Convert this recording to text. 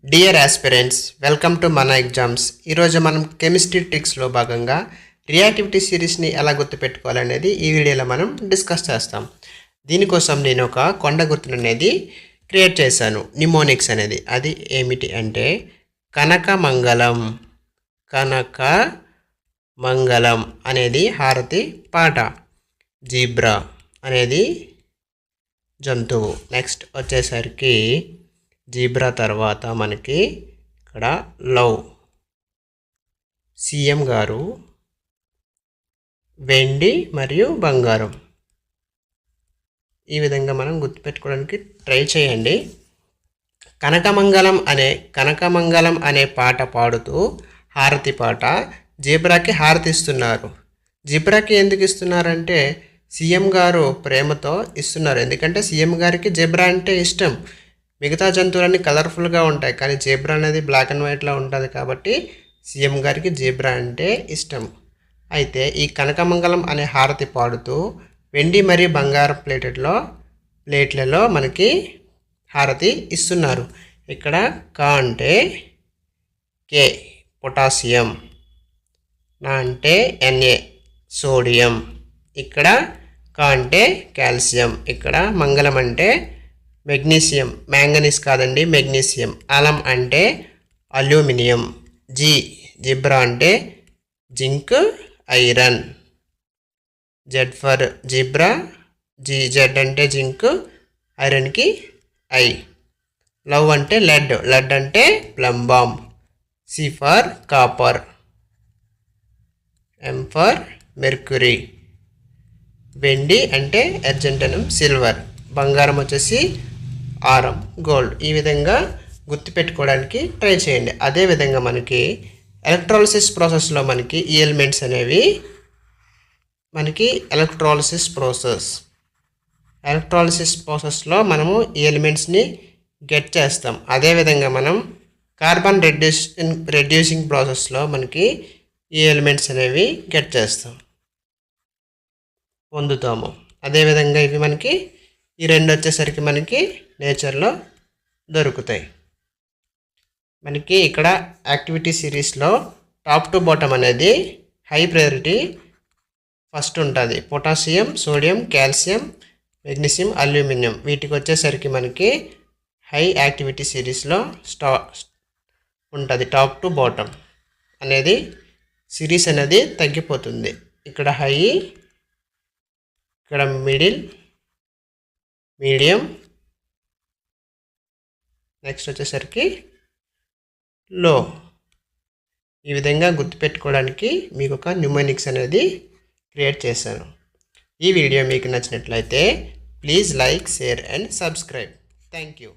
Dear aspirants, welcome to మన exams. ఈరోజు మనం కెమిస్ట్రీ ట్రిక్స్లో భాగంగా రియాక్టివిటీ సిరీస్ని ఎలా గుర్తుపెట్టుకోవాలనేది ఈ వీడియోలో మనం డిస్కస్ చేస్తాం. దీనికోసం నేను ఒక కొండ గుర్తును అనేది క్రియేట్ చేశాను, నిమోనిక్స్ అనేది. అది ఏమిటి అంటే కనకమంగళం. కనకమంగళం అనేది హారతి పాట. జీబ్రా అనేది జంతువు. నెక్స్ట్ వచ్చేసరికి జీబ్రా తర్వాత మనకి ఇక్కడ లవ్. సీఎం గారు వెండి మరియు బంగారం. ఈ విధంగా మనం గుర్తుపెట్టుకోవడానికి ట్రై చేయండి. కనకమంగళం అనే పాట పాడుతూ హారతి పాట జీబ్రాకి హారతి ఇస్తున్నారు. జీబ్రాకి ఎందుకు ఇస్తున్నారంటే సీఎం గారు ప్రేమతో ఇస్తున్నారు. ఎందుకంటే సీఎం గారికి జీబ్రా అంటే ఇష్టం. మిగతా జంతువులన్నీ కలర్ఫుల్గా ఉంటాయి, కానీ జీబ్రా అనేది బ్లాక్ అండ్ వైట్లో ఉంటుంది. కాబట్టి సీఎం గారికి జీబ్రా అంటే ఇష్టం. అయితే ఈ కనకమంగళం అనే హారతి పాడుతూ వెండి మరియు బంగారం ప్లేట్లలో మనకి హారతి ఇస్తున్నారు. ఇక్కడ క అంటే కే పొటాషియం, నా అంటే Na సోడియం, ఇక్కడ క అంటే కాల్షియం, ఇక్కడ మంగళం అంటే మెగ్నీషియం, మ్యాంగనీస్ కాదండి మెగ్నీషియం. అలం అంటే అల్యూమినియం. జీబ్రా అంటే zinc iron. Z for zebra, Z అంటే జింక్, ఐరన్కి ఐ. లవ్ అంటే లెడ్ అంటే plumbum. C for copper, M for mercury. వెండి అంటే అర్జెంటనం సిల్వర్, బంగారం వచ్చేసి ఆరం గోల్డ్. ఈ విధంగా గుర్తుపెట్టుకోవడానికి ట్రై చేయండి. అదేవిధంగా మనకి ఎలక్ట్రాలిసిస్ ప్రాసెస్లో మనకి ఈ ఎలిమెంట్స్ అనేవి ఎలక్ట్రాలిసిస్ ప్రాసెస్లో మనము ఈ ఎలిమెంట్స్ని గెట్ చేస్తాం. అదేవిధంగా మనం కార్బన్ రెడ్యూసింగ్ ప్రాసెస్లో మనకి ఈ ఎలిమెంట్స్ అనేవి గెట్ చేస్తాం, పొందుతాము. అదేవిధంగా ఇవి మనకి ఈ రెండు వచ్చేసరికి మనకి నేచర్లో దొరుకుతాయి. మనకి ఇక్కడ యాక్టివిటీ సిరీస్లో టాప్ టు బాటమ్ అనేది హై ప్రయారిటీ ఫస్ట్ ఉంటుంది. Potassium, sodium, calcium, magnesium, aluminium. వీటికి వచ్చేసరికి మనకి హై యాక్టివిటీ సిరీస్లో ఉంటుంది. టాప్ టు బాటమ్ అనేది సిరీస్ అనేది తగ్గిపోతుంది. ఇక్కడ హై, ఇక్కడ మీడియం, నెక్స్ట్ వచ్చేసరికి లో. ఈ విధంగా గుర్తుపెట్టుకోవడానికి మీకు ఒక న్యూమోనిక్స్ అనేది క్రియేట్ చేశాను. ఈ వీడియో మీకు నచ్చినట్లయితే please like, share and subscribe. Thank you.